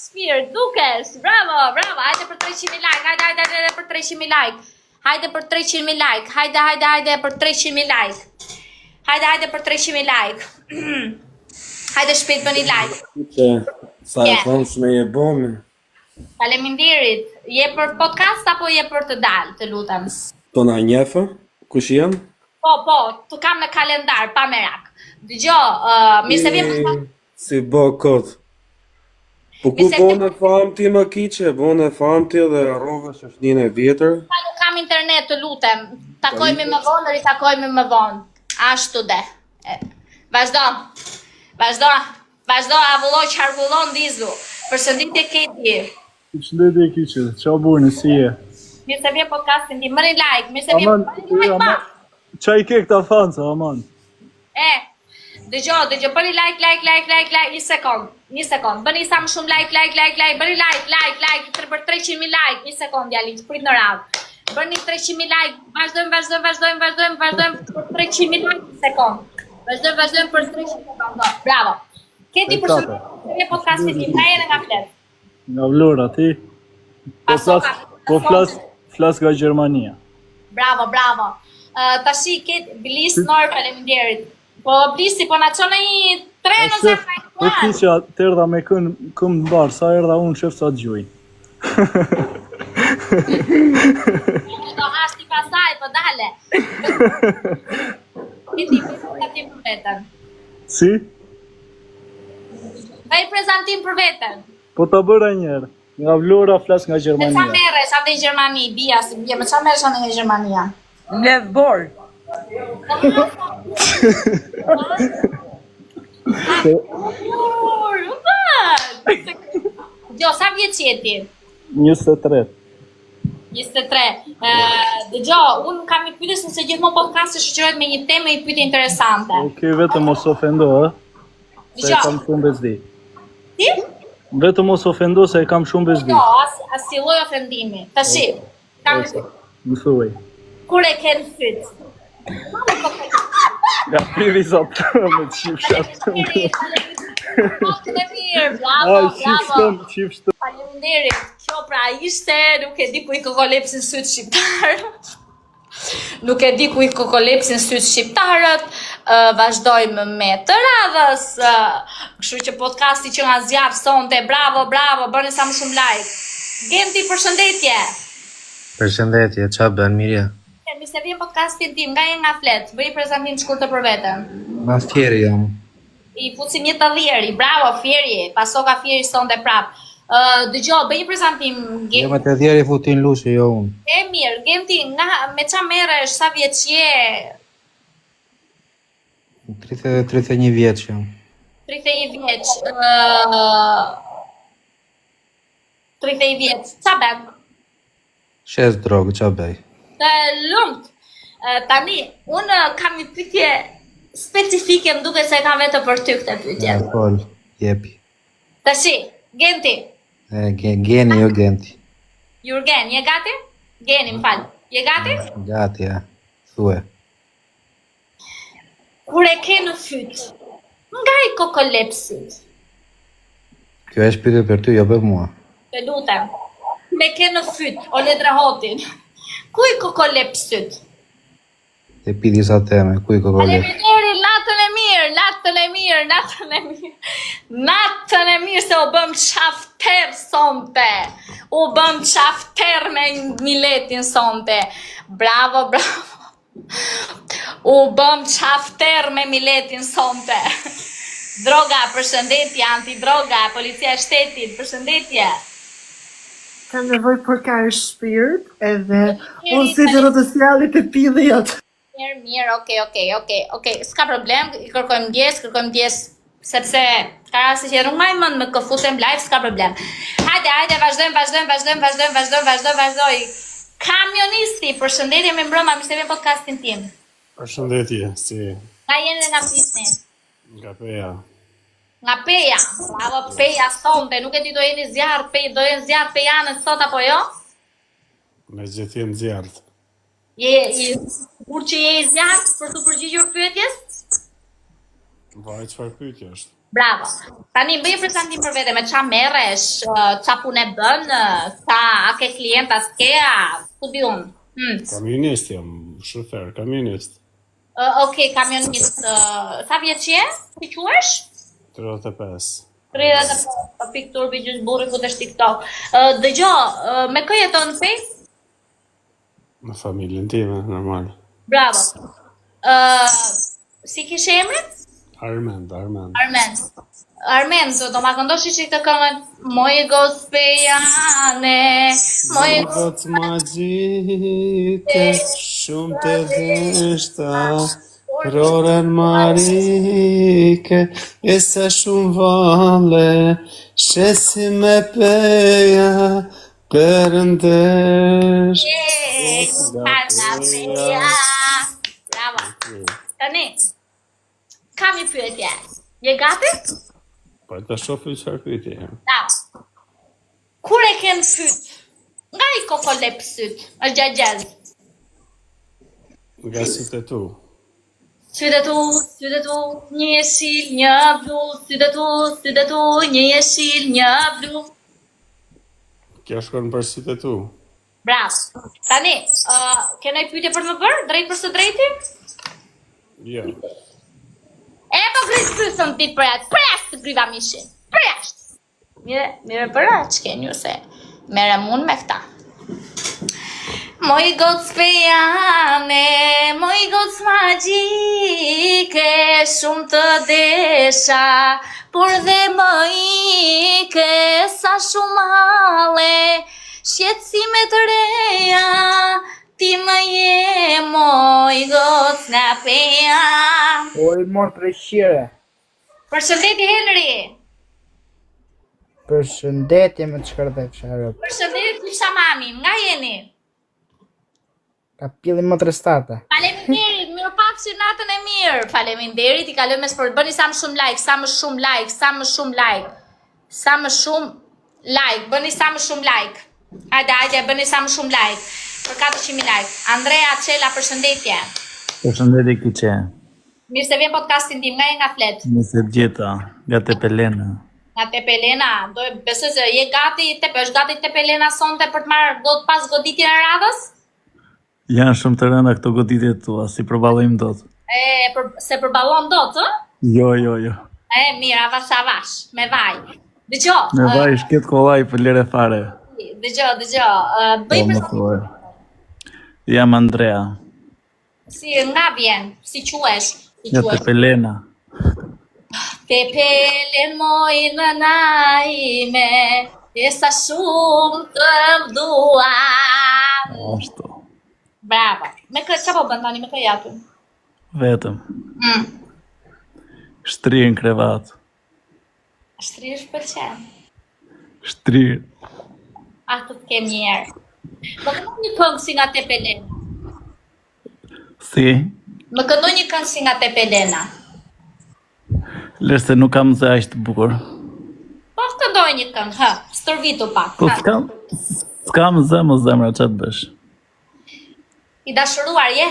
Shpirt, dukesh. Bravo, bravo. Hajde për 300.000 like. Hajde për 300.000 like. Hajde për 300.000 like. Hajde për 300.000 like. Hajde për 300.000 like. Hajde shpejt bëni like. Sa e thonë shme je bomi. Faleminderit. Je për podcast apo je për të dalë, të lutem? Po na njefë? Kush janë? Po, të kam në kalendar, pa merak. Dëgjo, mirë se vjen podcast. Si bo kot. Po ku bone fam ti më kiqe? Bone fam ti dhe rrove që është 1 vjetër? Pa nuk kam internet, të lutem. Takojmë më vonë, ritakojmë më vonë. Ashtu de. Vazhdo, avulloj qarkullon dizu. Përshëndetje Keti. Përshëndetje kiqe, qa burni, si je? Mirë se vjen podcastin ti, mëri like, mirë se vjen like. Qa i ke këta fanca, aman? Dëgjo, bëni like, 1 sekond, bëni sa më shumë like, bëni like, për 300.000 like, 1 sekond, djali, të prit në radhë. Bëni 300.000 like, vazhdojmë për 300.000 like, 1 sekond. Vazhdojmë për 300.000 like, bravo. Keti përshëndetje podcastin tim, nga jene nga flet? Nga Vlora, ti? Po flas nga Gjermania. Bravo. Tashi, Keti, Blis, Nor, faleminderit. Po, Blisi, po na qone i tre nëse ka i Po ti që të erdha me këm në barë, sa erdha unë shef sa të gjuj. Do hashti pasaj, po dale. Keti, prezentim për vetën. Si? Bëj prezentim për vetën. Po ta bëra njerë. Nga Vlora flas nga Me qa Gjermania. meresh, ande i Gjermani, bia, si bia, me qa meresh ande i Gjermania? Levbor. Gjo, sa vjeç je ti? 23. 23. Dëgjo, unë kam i pyetës nëse gjithmonë podcasti shoqërohet me një temë i pyetje interesante. Oke, vetëm mos ofendo, se e kam shumë bezdi. Ti? Vetëm mos ofendo se e kam shumë bezdi. Jo, as si lloj ofendimi. Tashi, kam Më thuaj. kur e ken fyt. Ja, privi sa të me të qifshat. Bravo. Qifshtëm. Faleminderit. Kjo pra ishte, nuk e di ku i kokolepsin syt shqiptarët. Vazhdojmë me të radhës. Kështu që podcasti që nga zjarë sonte, bravo, bëni sa më shumë like. Genti, përshëndetje. Përshëndetje, qa bën, mirë? Mi se vjen podcastin tim, nga nga flet, bëj prezantim të shkurtër për veten. Ma Fieri jam. I fucim një të dhjeri, bravo, Fieri, pasoka Fieri sonte prap. Dëgjo, bëj një prezantim, Jo me të dhjeri futin lushe, jo unë. E mirë, Genti, me qa meresh, sa vjeç je? 31 vjeç jam. 31 vjeç. 31 vjeç, qa ben? Shes drogë, qa bej? Të lumt. Tani, unë kam një pyetje specifike, më duke se kam vetë për ty këtë pyetje. Ja, fol, jepi. Tashi, Genti. Geni, jo Genti. Jurgen, je gati? Geni, më falë. Je gati? Gati, ja. Thue. Kur e ke në fyt, nga i kokolepsit? Kjo e shpytje për ty, jo për mua. Të lutem. Me ke në fyt, o le drehotin. Ku i kokolepsit? E pi disa teme, ku i kokolet. Faleminderit, natën e mirë se u bëm qafter sonte. U bëm qafter me Miletin sonte. Bravo. U bëm qafter me Miletin sonte. Droga, përshëndetje, antidroga, policia e shtetit, përshëndetje. Kam nevoj për ka e shpirt, edhe unë si të rotosjalit e pidhjat. Mirë, okej, s'ka problem, i kërkojmë ndjes, sepse ka rasti që rrung maj mënd me këfutem live, s'ka problem. Hajde, vazhdoj. Kamionisti, përshëndetje me mbrëma, mirë se vjen podcastin tim. Përshëndetje, si Nga jeni dhe nga Plisni? nga Peja. Nga Peja, bravo Peja sonte, nuk e di do jeni zjarë, do jeni zjarë pejanët sot apo jo? Me gjithë jem zjarët. Kur që je i zjarë për të përgjigjur pyetjes? Vaj, çfarë pyetje është? Bravo. Tani bëje prezantim për vete me qa merresh, qa punë bën, a ke klienta s'kea, ku di unë. Kamionist jam, shofer, kamionist. Okej, kamionist. Sa vjeç je? Si quhesh? 35. 30 piktur bi gjys burri futesh TikTok. Dëgjo, me kë jeton Face? Në familjen time, normal. Bravo. Si kishe emrin? Armend. Armen, do ma këndoshi që të këngën Moj gospejane, moj Gotë magjike, shumë të dheshta, Roren marike, e sa shumë vale, shesi me peja, përëndesh. Bravo. Tani, kam një pyetje. Je gati? Po ta shofi çfarë pyetje. Bravo. Kur e ken fyt? Nga I kokolep syt? Është gjagjaz. Nga sytë tu. Sytë tu, një jeshil, një blu. Sytë tu, një jeshil, një blu. Kjo shkon për sytë tu. Bravo. Tani, kenoj pyetje për më bërë? Drejt për së drejti? Jo. E po grisë pysën ti për atë, pres të griva mishin, pres! Mire për atë që keni ju se, mere mund me këta. Moj gocë pejane, moj gocë magjike, shumë të desha, por dhe më ike, sa shumë male, shqetësime të reja, ti më je moj gocë nga peja. Oj, mor 300. Përshëndetje Henry. Përshëndetje me të shkërdek sharëp. Përshëndetje Kusha mami, nga jeni? Ka pili më 3 Faleminderit, mirë pafshim natën e mirë. Faleminderit, I kaloj me sport. Bëni sa më shumë like, bëni sa më shumë like. Hajde, bëni sa më shumë like. Për 400.000 like. Andrea Çela, përshëndetje. Përshëndetje Kiçe. Mirë se vjen podcastin tim, nga e nga flet. Nëse gjeta, nga Tepelena. Nga Tepelena, besoj se je gati, është gati Tepelena sonte për të marrë pas goditjen e radhës? Janë shumë të rënda këto goditjet tua, si përballojmë dot. Se përballon dot, ë? Jo. Mirë, avash, me vaj. Dëgjo. Me vaj shket kollaj për lere fare. Dëgjo, bëj prezantim. Jam Andrea. Si nga vjen, si quhesh? Nga Tepelena. Tepelen moj nëna ime, e sa shumë të mdua. Ashtu. Bravo. Me kë, qa po bën tani me kë japim? Vetëm. Shtrirë në krevat. Shtrirë shpëlqen. Shtrirë. Atë të kem njerë. Më këndoj një këngë si nga Tepelena. Si? Më këndoj një këngë si nga Tepelena. Lërë se nuk kam zë ashtë bukur. Po këndoj një këngë, stërvitu pak. Po s'kam zë më zemra që të bësh. I dashuruar je?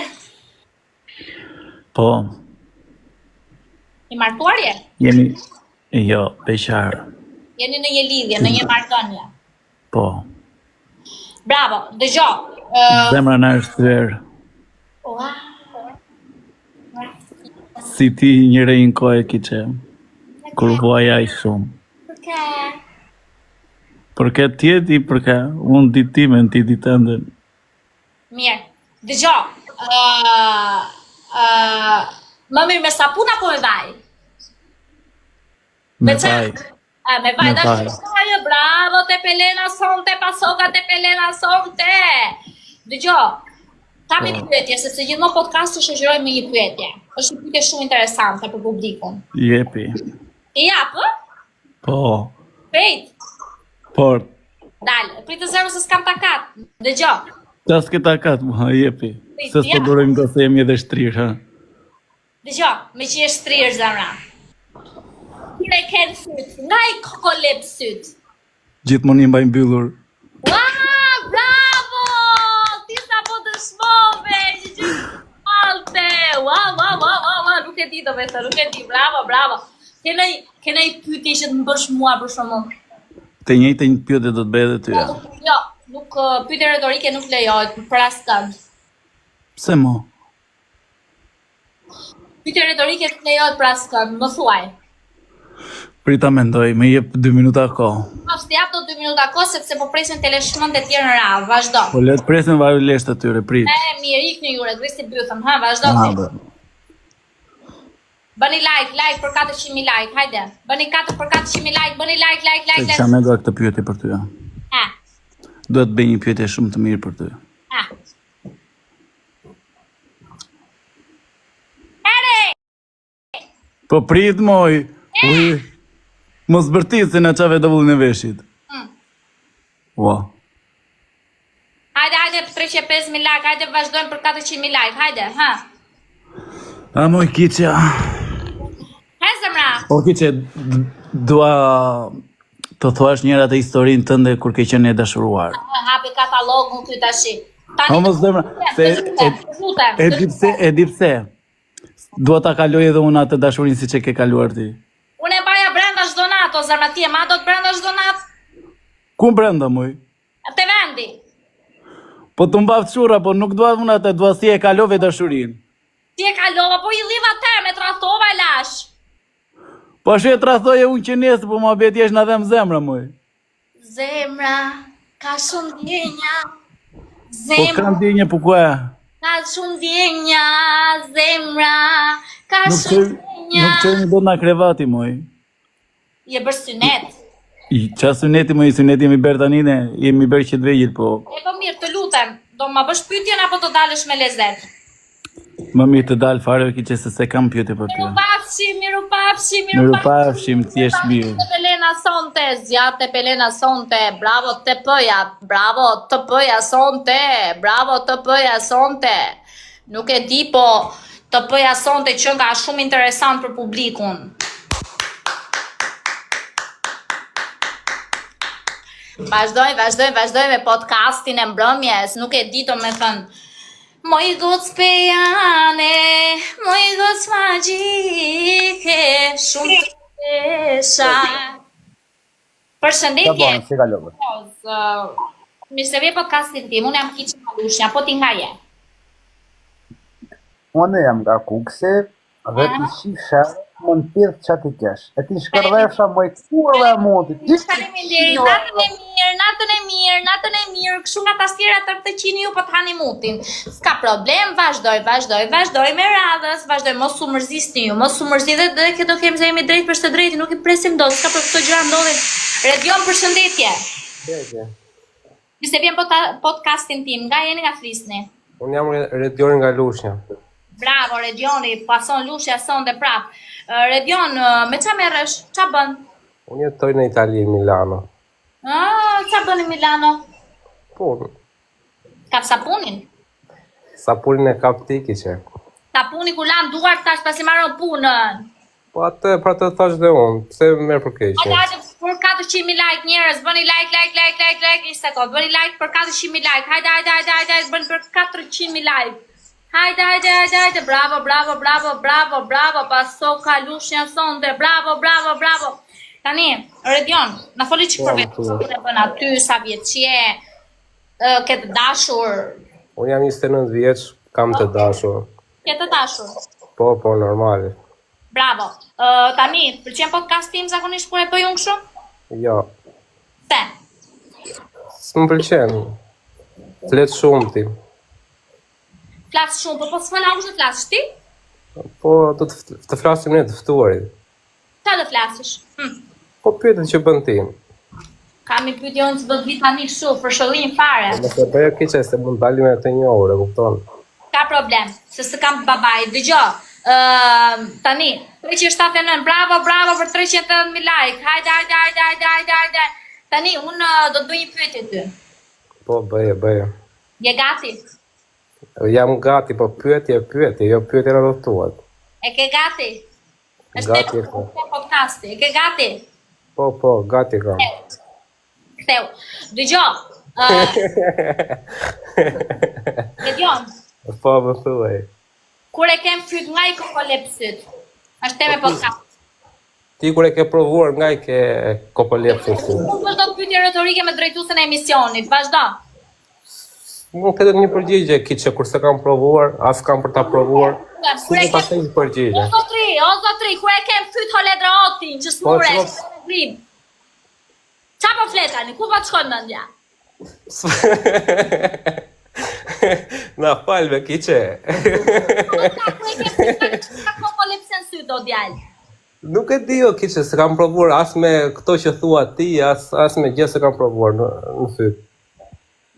Po. I martuar je? Jemi, jo, beqarë. Jeni në një lidhje, në një marrëdhënie. Po. Bravo, dëgjo. Zemra në është tërë. Ua. Si ti njëre në kohë Kiçe. Kur vuaj aj shumë. Përke? Përke tjeti, përke unë ditime në ti ditëndën. Mirë, dëgjo. Më mirë me sapun apo me vaj? Me vaj. Me vaj, bravo Tepelena sonte, pasoka Tepelena sonte. Dëgjo, kam një pyetje, sepse gjithmonë podcast të shoqëroj me një pyetje. Është një pyetje shumë interesante për publikun. Jepi. I japë? Po. Pejt. Por. Dalë, pritë zero se s'kam takat. Dëgjo. Ta s'ke takat, mua, jepi. Se s'po durojmë do se jemi edhe shtrirë, ha. Dëgjo, me që je shtrirë zemra. Kur e ken syt, nga I kokolep syt. Gjithmonë I mbaj mbyllur. Ua, bravo! Ti sa po dëshmove, një që malte. Ua, nuk e di do me thë, nuk e di, bravo. Ke Kena i pyetje që të më bësh mua për shembull. Të njëjtën pyetje do të bëj edhe ty. Jo, nuk pyetje retorike nuk lejohet për asnjë. Pse mo? Pyetje retorike nuk lejohet për asnjë, më thuaj. Prita mendoj, më jep 2 minuta kohë. Mos të jap do 2 minuta kohë sepse po presin teleshmën të tjerë në radhë. Vazhdo. Po le të presim varu lesht atyre, prit. Mirë, ikni jure, grisi bythëm, ha, vazhdo. Bëni like për 400.000 like, hajde. Bëni 4 për 400.000 like, bëni like. Kisha me do këtë pyetje për ty. Ha. Duhet të bëj një pyetje shumë të mirë për ty. Ha. Ere! Po prit moj. Uj. Mos bërtit se na çave davullin e veshit. Ua. Hajde për 305.000 like, hajde vazhdojmë për 400.000 like, hajde, ha. A moj kiqja. Ha zemra. O kiqe, dua të thuash njëra të historinë tënde kur ke qenë e dashuruar. Hapi katalogun ky tashi. O mos zemra, se e di pse. Dua ta kaloj edhe unë atë dashurinë siç e ke kaluar ti. Unë e baja brenda çdo natë, o zemra ti e ma do të brenda çdo natë? Ku brenda moj? Te vendi. Po të mbaf çurra, po nuk dua unë atë, dua si e kalove dashurinë. Ti e kalova, po i liva te me tradhtova e lash. Po she tradhtoje unë që nesër, po ma beti jesh na dhem zemra moj. Zemra, ka shumë ndjenja. Po kam ndjenjë po ku e? Ka shumë ndjenja, zemra, ka shumë ndjenja. Nuk qëni do nga krevati, moj. Je bërë synet. Qa syneti, moj, syneti jemi bërë tanine, jemi bërë që të vegjil, po... E po mirë, të lutem, do ma bësh pyetjen apo të dalësh me lezet? Më mirë të dalë fare, ki që se kam pyetje për ty. Miru pafshi. Miru pafshim, ti jesh mirë. Te Pelena sonte, zjate Pelena sonte, bravo te pëja, bravo të pëja sonte, bravo të pëja sonte. Nuk e di, po të pëja sonte që nga shumë interesant për publikun. Vazhdoj me podcastin e mbrëmjes, nuk e di të me thënë. Moj goc pejane, moj goc magjike, shumë të pesha. Përshëndetje. Si kalove? Mirë se vje podcastin tim, unë jam Kiqe Malushnja, po ti nga je? Unë jam nga Kukse dhe ti shisha më në pidhë që ti kesh. E ti shkërdesha më i kurve e mundi. Natën e mirë, kështu nga tastiera të qini ju po të hani mutin. S'ka problem, vazhdoj me radhës, vazhdoj, mos u mërzisni ju, mos u mërzi dhe këto kemë zemi drejt për së drejti, nuk i presim do, s'ka për këto gjëra ndodhin. Redion, përshëndetje. Nëse vjen podcastin tim, nga jeni nga flisni? Unë jam Redioni nga Lushnja. Bravo, Redioni, pason Lushja son dhe prap. Redion, me qa merresh? Qa bën? Unë jetoj në Itali, Milano. Qa bën në Milano? Punë. Kap sapunin? Sapunin e kap ti Kiqe. Sapuni ku lan duart tash pasi marrën punën. Po atë, pra të thash dhe unë, pse më merr për keqe. Hajde, për 400.000 like njerëz, bëni like, një sekond, bëni like për 400.000 like, hajde, bëni për 400.000 like. Hajde, bravo, paso ka Lushnja sonde, bravo. Tani, Redion, na foli që për vetë, e bën aty, sa vjeqje, këtë dashur. Unë jam 29 vjeç, kam të dashur. Këtë dashur? Po, normal. Bravo. Tani, pëlqen podcast tim zakonisht kur e bëj unë kështu? Jo. Se? S'më pëlqen. Flet shumë ti. Flas shumë, po s'fala unë të flasësh ti? Po, do të flasim ne të ftuarit. Qa do flasësh? Po pyetën që bën ti. Kam i pyetje unë që do të vi tani kështu, për shëllim fare. Nëse bëja Kiqe se mund dalim e të një orë, kupton? Ka problem, se s'ë kam babaj. Dëgjoj, tani, 379, bravo për 380.000 like. Hajde. Tani, unë do të bëj një pyetje ty. Po, bëje. Je gati? Jam gati, po pyetje, jo pyetje në rrotuat. E ke gati? Gati e po. Podcasti, e ke gati? Po, gati kam. Ktheu. Dëgjoj. Redion. Po, më thuaj. Kur e kem fyt nga i kokolepsit. Është teme podcast. Ti kur e ke provuar nga i ke kopëlepsin si. Unë vazhdo pyetje retorike me drejtuesen e emisionit. Vazhdo. Nuk e do një përgjigje kiçe kurse kam provuar, as kam për ta provuar. Si do ta them një përgjigje? O zotri, kur e kem fyt holedratin që smure. Grim. Qa po fletani? Ku po të shkon mendja? Na fal me kiçe. Kur e kem fyt kopolepsen sy do djalë. Nuk e di jo kiçe, se kam provuar as me këto që thua ti, as me gjë se kam provuar në fyt.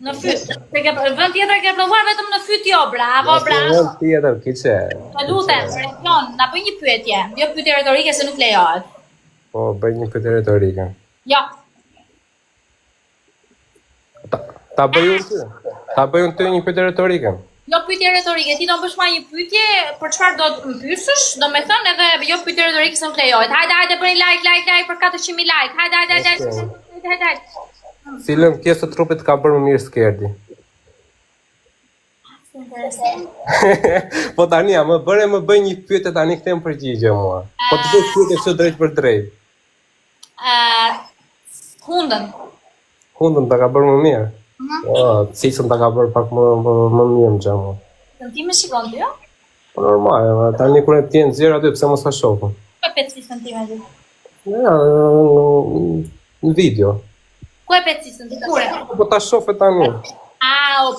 Në fyt. Vend tjetër ke provuar vetëm në fyt jo, bravo, bravo. Vend tjetër kiçe. Të lutem, Region, na bëj një pyetje. Jo pyetje retorike se nuk lejohet. Po, bëj një pyetje retorike. Jo. Ta bëj unë ty. Ta bëj unë ty një pyetje retorike. Jo pyetje retorike, ti do bësh ma një pyetje për çfarë do të pyesësh, domethënë edhe jo pyetje retorike se nuk lejohet. Hajde bëni like për 400.000 like. Hajde. Cilën pjesë të trupit ka bërë më mirë Skerdi? Po tani, më bëj një pyetje tani kthem përgjigje mua. Po të bëj pyetje çdo drejt për drejt. Hundën. Hundën ta ka bërë më mirë. Cicën ta ka bërë pak më mirë në gjama. Ti me shikon ti, jo? Po normal, tani kur e ti në zjerë aty, pse mos ka shoku? Ku e pet cicën ti me ti? Ja, në video. Ku e pet cicën ti? Kure? Po ta shofe tani.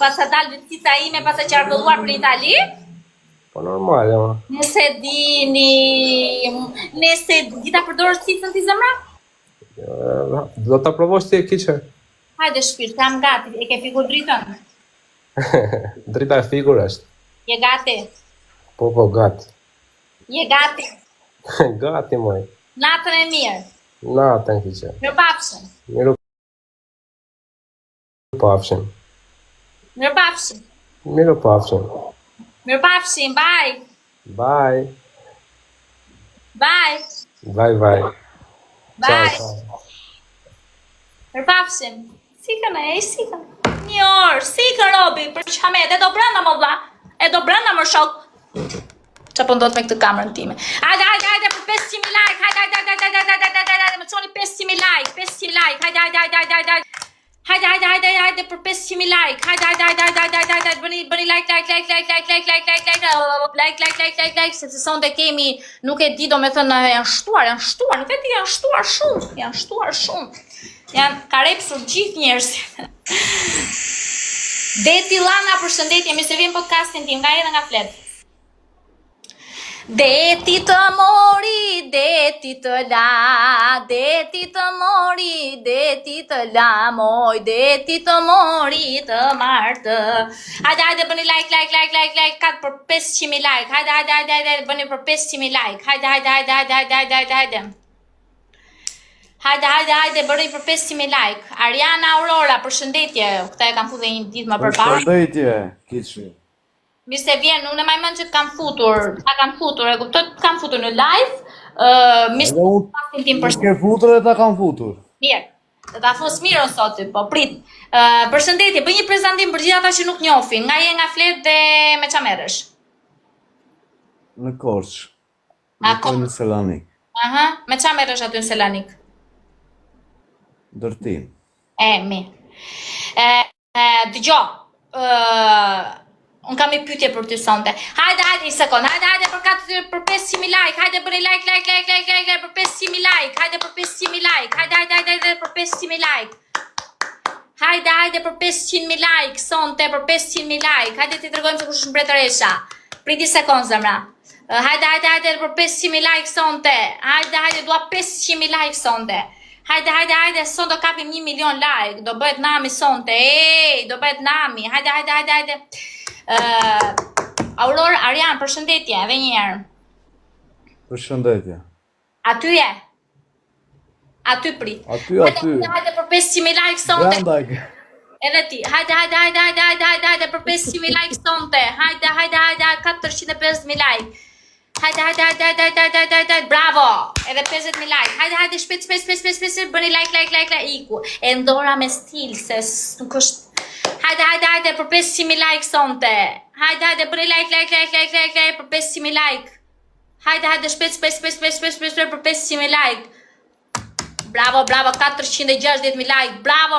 Pas sa dalë cica ime, pas sa qarkulluar për Itali? Po normal, ja. Nëse di ta përdorësh cicën ti zemra? Do ta provosh ti e kiçe? Hajde shpirt, jam gati, e ke figur dritën? Drita e figur është. Je gati? Po, gati. Je gati? Gati, moj. Natën e mirë? Natën, kiçe. Mirëpafshim. Mirëpafshim. Mirëpafshim. Mirëpafshim. Mirëpafshim, bye. Bye. Bye. Bye. Bye. Ciao. Mirëpafshim. Sikën e sikën. Një orë, sikën Robi, për qamet, e do brenda më vlla. E do brenda më shok. Qa po ndot me këtë kamerën time. Hajde për 500.000 like, hajde, më qoni 500.000 like, 500.000 like, hajde për 500.000 like, hajde, bëni like, sepse sonte kemi, nuk e di do me thënë, janë shtuar, nuk e di, janë shtuar shumë. Janë karepsur gjithë njerëzit. Deti Lana, përshëndetje, mirë se vjen podcastin tim, nga edhe nga flet. Deti të mori, deti të la, deti të mori, deti të la, moj, deti të mori të martë. Hajde, bëni like, katë për 500.000 like, hajde, bëni për 500.000 like, hajde. Hajde, bëri për 500.000 like. Ariana Aurora, përshëndetje. Këta e kam futur një ditë më përpara. Përshëndetje, kiçi. Mirë se vjen, unë e maj mend që kam futur. E kuptoj, kam futur në live. Mirë se pasin tim për ke futur e ta kam futur. Mirë. Do ta fus mirën sot ty, po prit. Përshëndetje, bëj një prezantim për gjithë ata që nuk njohin. Nga je nga Flet dhe me çfarë merresh? Në Korçë. Në Selanik. Aha, me çfarë merresh aty në Selanik? Dërtim. Mirë. Dëgjo, unë kam një pyetje për ty sonte. Hajde, një sekond, hajde për 500.000 like, hajde bëni like për 500.000 like, hajde për 500.000 like, hajde për 500.000 like. Hajde për 500.000 like, sonte për 500.000 like, hajde ti tregojmë se kush është mbretëresha. Priti sekond zemra. Hajde për 500.000 like sonte, hajde dua 500.000 like sonte. Hajde, son do kapim 1 milion like, do bëhet nami sonte, do bëhet nami, hajde. Aurora, Arian, përshëndetje, edhe njerë. Përshëndetje. Aty je? Aty prit. Aty. Hajde për 500.000 like sonte. Grandag. Edhe ti, hajde për 500.000 like sonte, hajde, 450.000 like. Hajde, bravo! Edhe 50.000 like. Hajde, shpejt, bëni like, iku. E ndora me stil, se nuk është... Hajde, për 500.000 like sonte. Hajde, bëni like, për 500.000 like. Hajde, shpejt për 500.000 like. Bravo, 460.000 like. Bravo,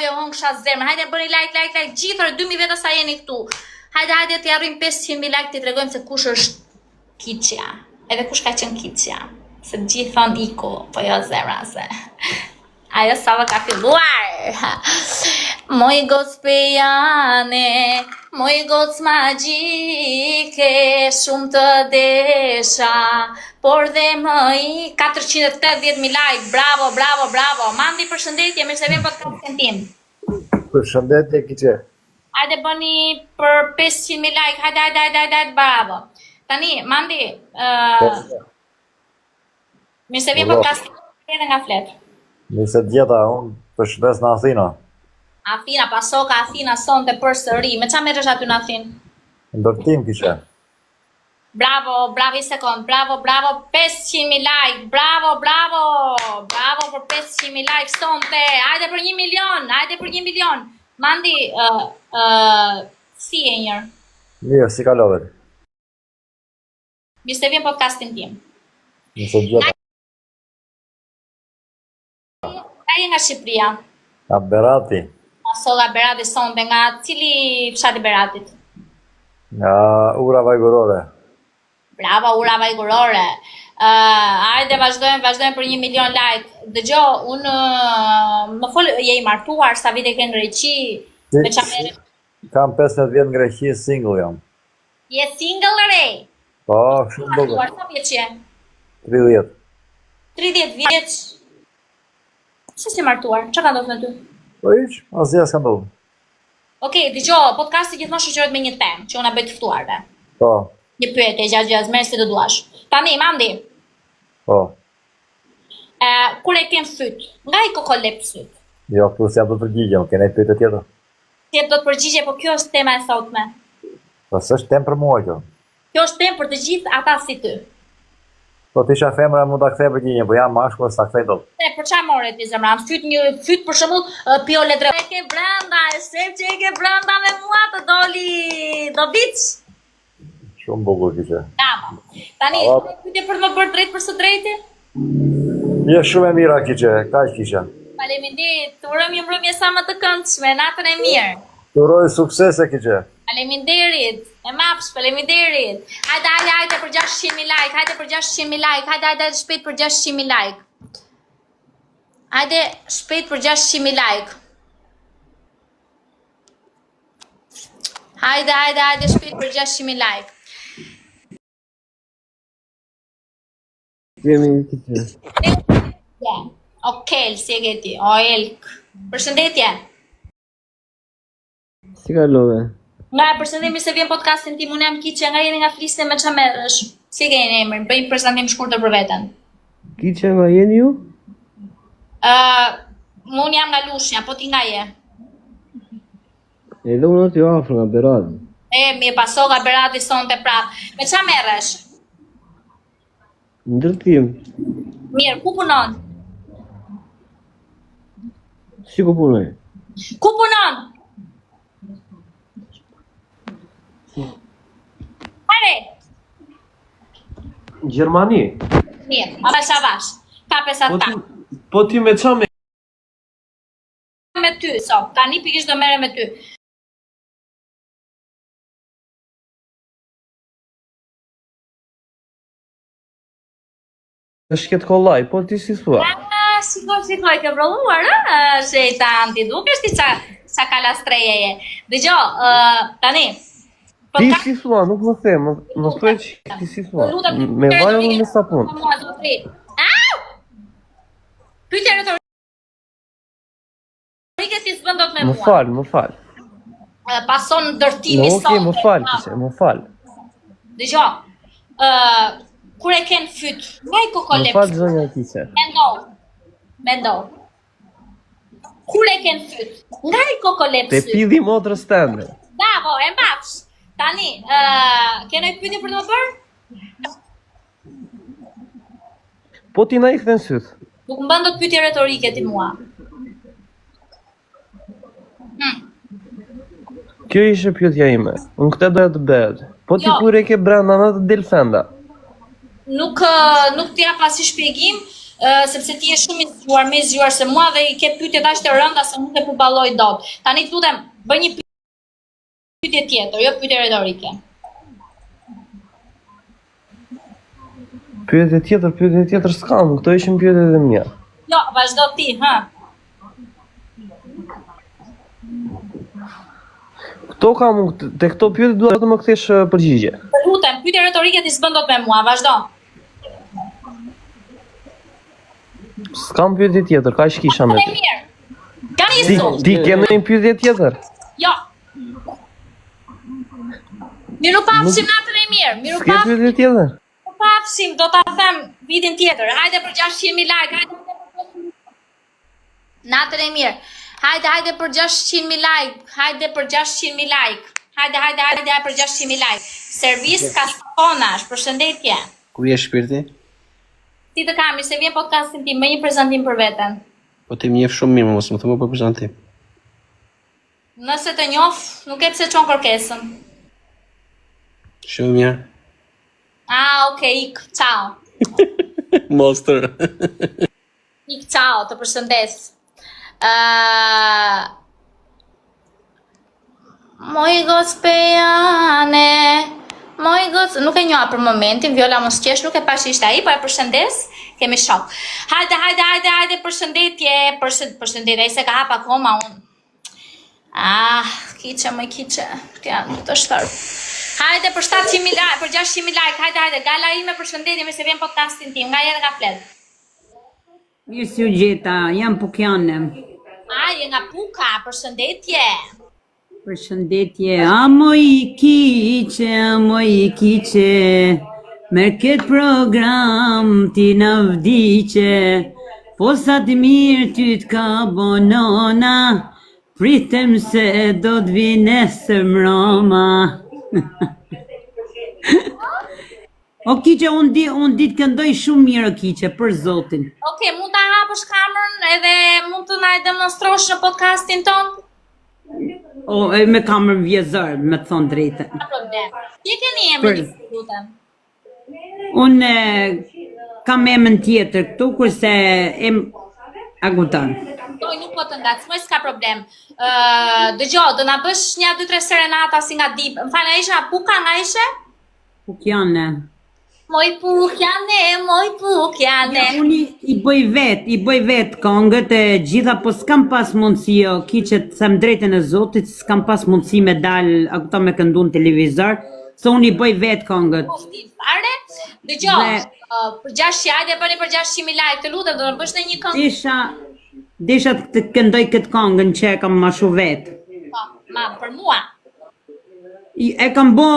jo hongësha zemër. Hajde, bëni like. Gjithër, 2000 veta sa jeni këtu. Hajde, të jarrim 500.000 like, të tregojmë se kush është Kiçja. Edhe kush ka qenë Kiçja. Se gjithë thonë Iko, po jo zemra se. Ajo sa më ka filluar. Moj goc pejane, moj goc magjike, shumë të desha, por dhe më i 480.000 like, bravo. Mandi përshëndetje, mirë se vjen podcastin tim. Përshëndetje, Kiçe. Hajde bëni për 500.000 like, hajde, bravo. Tani, Mandi, mirë se vjen podcastin tim nga flet. Mirë se djeta, unë përshëndes në Athina. Athina, pasoka Athina sonte përsëri. Me qa merresh aty në Athinë? Ndërtim, Kiçe. Bravo, bravi sekond, bravo, 500.000 like, bravo për 500.000 like sonte, hajde për 1 milion, Mandi, si e njërë? Mirë, si kalove? Mirë se vjen podcastin tim. Mirë se djeta. Ka je nga Shqipëria? A Berati? Pasoka Berati sonte, nga cili fshati Beratit? Nga Ura Vajgurore. Bravo, ura vajgurore. Hajde, vazhdojmë për 1 milion like. Dëgjo, unë më fol, je i martuar, sa vite ke në Greqi? Me qa mere? Kam 15 vjet në Greqi, single jam. Je single re? Po, shumë duke. Martuar, sa vjeç je? 30. 30 vjeç? Se si martuar? Qa ka ndodhur me ty? Po iq, asgjë s'ka ndodhur. Okej, dëgjo, podcasti gjithmonë shoqërohet me një temë që unë bëj të ftuarve. Po, Një pyetje gjatë merr si të duash. Tani, Mandi, po. kur e kem fyt, nga i kokolep syt? Jo, këtu si jam të përgjigjem, kene pyetje tjetër? Ti do të përgjigje, po kjo është tema e sotme. Po s'është temë për mua kjo. Kjo është temë për të gjithë ata si ty. Po ti isha femra mund ta kthej përgjigjen, po jam mashkull s'ta kthej dot. Për çfarë more ti zemra? Fyt për shembull Piole Dre. E ke brenda, e sep që e ke brenda me mua të doli do biç. Shumë bukur Kiçe. Bravo. Tani, pyetje për të më bërë drejt për së drejti? Je shumë e mira Kiçe, kaq kisha. Faleminderit. Të urojmë një mbrëmje sa më të këndshme, natën e mirë. Të uroj suksese Kiçe. Faleminderit. E mapsh, faleminderit. Hajde për 600.000 like, hajde për 600.000 like, hajde shpejt për 600.000 like. Hajde shpejt për 600.000 like. Hajde shpejt për 600.000 like. Jemi Kiçe. Okel, si e geti, o Elk. Përshëndetje. Si kalove? Nga e përshëndemi se vjen podcastin tim, unë jam Kiçe, nga jeni nga Fliste me qa merresh. Si keni emrin, bëjmë prezantim shkurtër për veten. Kiçe, nga jeni ju? Unë jam nga Lushnja, po ti nga je? Edhe unë aty afër nga Berati. Mi e pasoka Berati sonte prap. Me qa merresh? Ndërtim. Mirë, ku punon? Si ku punoj? Ku punon? Hajde! Gjermani. Mirë, avash avash. Kape sa ta. Po ti me qa me? Me ty, sot. Tani pikisht do mere me ty. është këtë kollaj, po ti si thua? Shikoj, ke vrolluar, shejtan, ti dukesh ti qa kalastreje je. Dëgjo, tani. Ti si thua, nuk më the, më thuaj që ti si thua. Me vaj edhe me sapun. Pyetja retorike ti s'bën dot me mua. Më fal. Pason ndërtimi sonte. Okej, më fal, Kiçe, më fal. Dëgjo, kur e ken fyt, nga i kokolep. Më fal zonja Kiçe. Mendo. Kur e ken fyt, nga i kokolep Te syt. pidhi motrës tënde. Bravo, e mbapsh. Tani, kene i pyetje për të më bërë? Po ti na i kthen syt. Nuk më bën dot pyetje retorike ti mua. Kjo ishe pyetja ime. Unë këtë doja të bëhet. Po ti Jo. kur e ke brenda në të del fenda. nuk t'ja pasi shpjegim, sepse ti je shumë me zgjuar se mua dhe i ke pyetje dash të rënda se nuk e përballoj dot. Tani të lutem, bëj një pyetje tjetër, jo pyetje retorike. Pyetje tjetër s'kam, këto ishin pyetjet e mia. Jo, vazhdo ti, ha. Këto kam, te këto pyetje dua të më kthesh përgjigje. Të lutem, pyetje retorike ti s'bën dot me mua, vazhdo. S'kam pyetje tjetër, kaq kisha me ty. Mirë. Ka nisu. Ti ke ndonjë pyetje tjetër? Jo. Miru pafshim natën e mirë. Miru S'ke pyetje tjetër? pafshim, do ta them vitin tjetër. Hajde për 600.000 like, hajde. Natën e mirë. Hajde për 600.000 like. Hajde për 600.000 like. Hajde për 600.000 like. Servis Kastonash, përshëndetje. Ku je shpirti? Si të kam, se vjen podcastin tim, më një prezantim për veten. Po ti më njeh shumë mirë, mos më thua për prezantim. Nëse të njoh, nuk e pse çon kërkesën. Shumë mirë. Okay, ik, ciao. Monster. Ik, ciao, të përshëndes. Moj gospejane, nuk e njoha për momentin, Viola mos qesh, nuk e pash ishte ai, po e përshëndes, kemi shok. Hajde, përshëndetje, ai se ka hap akoma unë. Kiqe, kja nuk të shtarë. Hajde për 700.000 like, për 600.000 like, hajde, gala ime përshëndetje me se vjen podcastin tim, nga jetë nga flet. Mirë si u gjeta, jam Pukjane. Je nga Puka, përshëndetje. Përshëndetje, moj i kiqe, merr këtë program ti në vdiqe, po sa të mirë ty t'ka bonona, pritem se do t'vi nesër mroma. O kiqe, unë ditë këndoj shumë mirë o kiqe, për zotin. Okej, mund ta hapësh kamerën edhe mund të na e demonstrosh në podcastin ton? Me kamër vjezër, me të thonë drejtë. Ka problem. Ti keni emrin, lutem. Unë kam emën tjetër këtu, kurse Agutan. Nuk po të ngacmoj, s'ka problem. Dëgjoj, do na bësh 1-2-3 serenata si nga dip. Më falë, isha Puka nga ishe? Pukjane. Moj Pukjane. Unë i bëj vet këngët e gjitha, po s'kam pas mundësi, o kiqe të them drejtën e Zotit, s'kam pas mundësi me dal këta me këndu në televizor, se unë i bëj vet këngët. Dëgjoj, për 600, hajde bëni për 600.000 like, të lutem, do në bësh në një këngë. Desha të këndoj këtë këngën që e kam mashu vet. Ma, për mua. E kam bo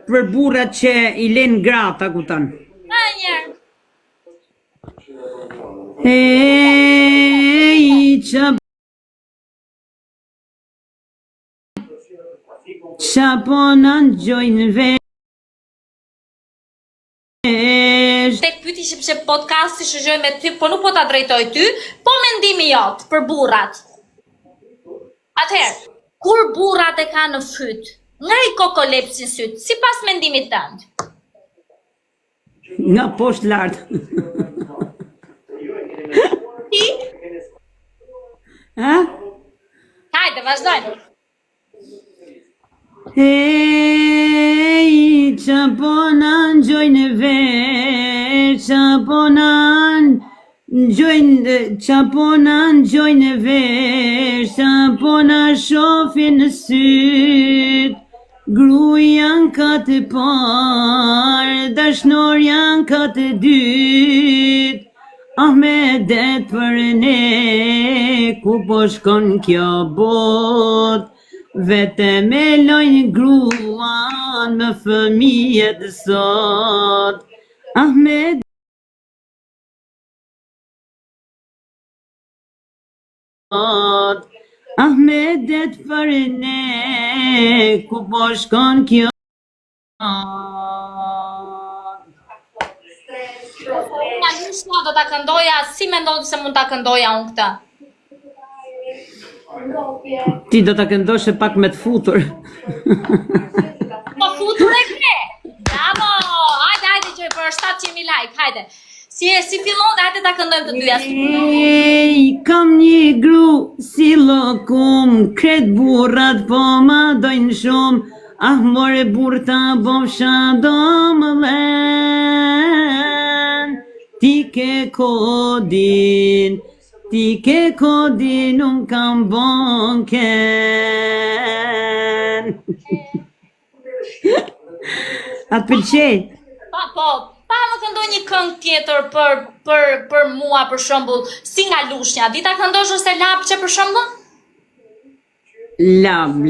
për burrat që i len grata, kutan. Njerë. Qa po në gjojnë vesh. Tek pyti që podcasti shëgjoj me ty, po nuk po ta drejtoj ty, po mendimi jot për burrat. Atëherë, kur burrat e ka në fyt, nga i kokolepsin syt, si pas mendimit tënd? Nga poshtë lartë. Ti? Ha? Hajde, vazhdojnë. Qa po në gjojnë vesh, qa po në shofin në syt, gru janë ka të parë, dashnor janë ka të dyt, Ahmedet për ne, ku po shkon kjo bot, vete me lojnë gruan me fëmijet sot. Ahmedet për ne, ku po shkon kjo do ta këndoja, si mendon se mund ta këndoja unë këtë? Ti do ta këndoshe pak me të futur. Po futur e kre! Bravo! Hajde që për 700 300.000 like, hajde. Si fillon dhe hajde ta këndojmë të dyja. Ej, kam një gru si lokum, kret burrat po ma dojnë shumë, ah more burr ta bofsha do më len. Ti ke kodin, unë kam bonken. A të pëlqej? Pa më këndoj një këngë tjetër për mua, për shembull, si nga lushnja. Di ta këndosh ose lapçe për shembull?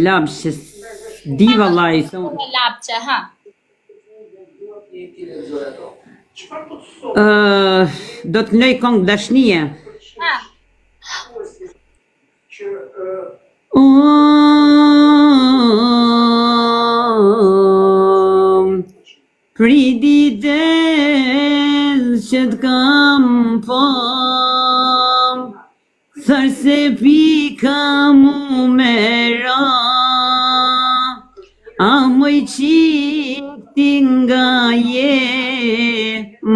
Lapçe, di vallaj. Lapçe, ha. Do të nëj këngë dashnie. Ha. Pridi del që t'kam pom, thar se pika mu me ra, a moj qik ti nga je,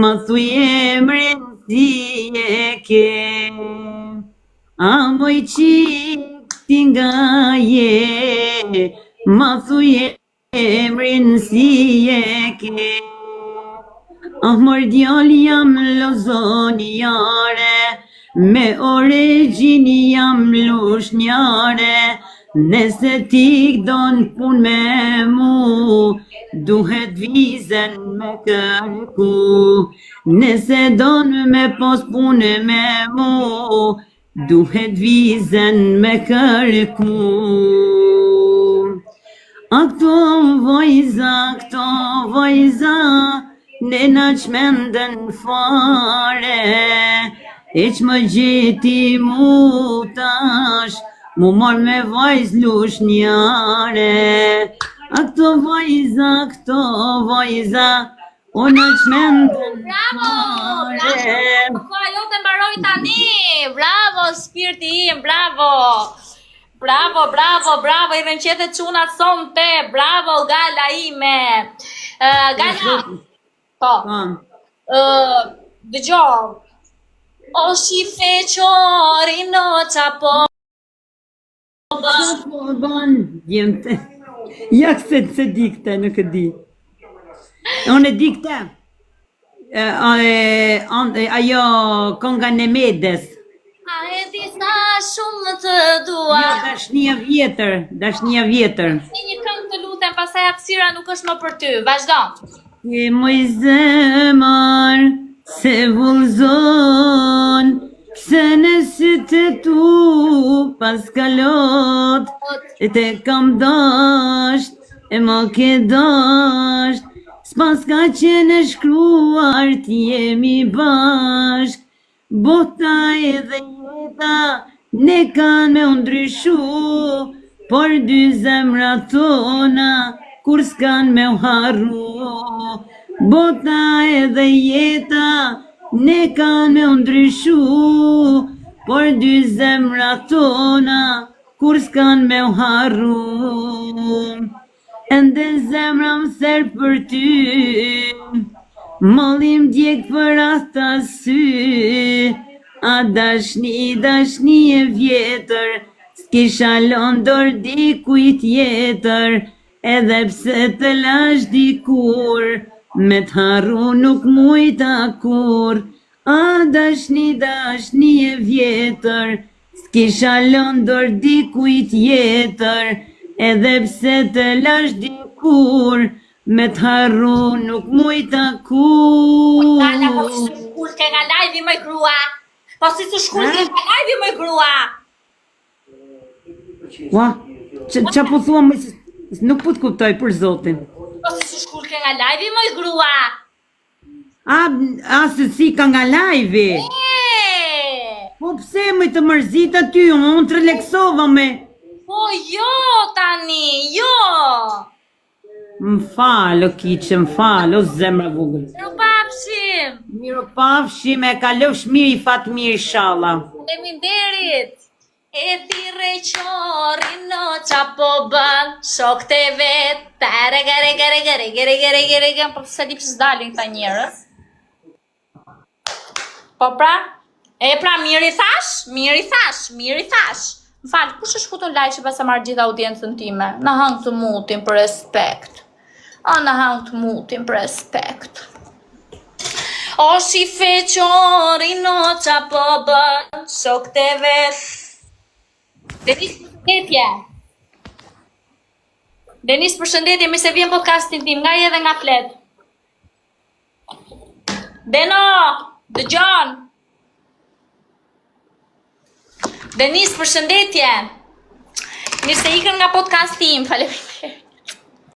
ma thuj emrin si e ke, a moj qik ti nga je, ma thuj emrin si e ke. Amor djall jam lozonjare, me origjini jam lushnjare, nëse ti don pun me mu, duhet vizen me kërku, nëse don me pos pun me mu, duhet vizen me kërku. A këto vojza, nena qmenden fare, e që më gjeti mu tash, mu mor me vojz lushnjare. A këto vojza, o në qmenden fare. Bravo, ajo të mbaroj tani. Bravo, spirti im, bravo. Bravo, i rënqete qunat sonte, bravo, gala ime. Gala, po, dëgjo, o shi feqori në qapo. Jemte, jak se di këte, nuk e di. Unë e di këte, ajo konga në Medes. A e disa shumë të dua. Jo, dashnia vjetër. Si një këngë të lutem, pastaj hapësira nuk është më për ty. Vazhdo. E moj zemër se vullzon, pse në sytë e tu pas kalot, e te kam dasht, e ma ke dasht, s'pas ka qenë shkruar t'jemi bashk, bota edhe jeta ne kanë me ndryshu, por dy zemra tona kur s'kan me harru. Bota edhe jeta ne kanë me ndryshu, por dy zemra tona kur s'kan me harru. Ende zemra më therë për ty, mollim djek për ata sy, a dashni e vjetër, s'kisha londor dikuj tjetër, edhe pse të lash dikur, me t'harru nuk mujta kur. A dashni e vjetër, s'kisha londor dikuj tjetër, edhe pse të lash dikur, me t'harru nuk mujta kur. Gala, po si të shkullke nga live-i më grua. Ua, qa po thua më, nuk po t'kuptoj për zotin. Po si të shkullke nga live-i më grua. A se si ka nga live-i? Po pse më të mërzit aty, unë të relaksova me. Po jo tani, jo. Më falë, o kiqë, më falë, o zemra vogël. Miru pafshim, e kalofsh mirë i fatë mirë, inshallah. Faleminderit. E thire qori në qapo bën, shok të vet, tare gare, po se di pësë dalin këta njerës. Po pra, mirë i thash. Më falë, kush është futur like që pas e marrë gjitha audiencën time? Na hangë të mutin për respekt. O shife qori no qa po bën shok të vet. Denis, përshëndetje, mi se vjen podcastin tim, nga je dhe nga flet. Deno, dëgjon. Denis, përshëndetje. Mirë se ikën nga podcast tim, faleminderit.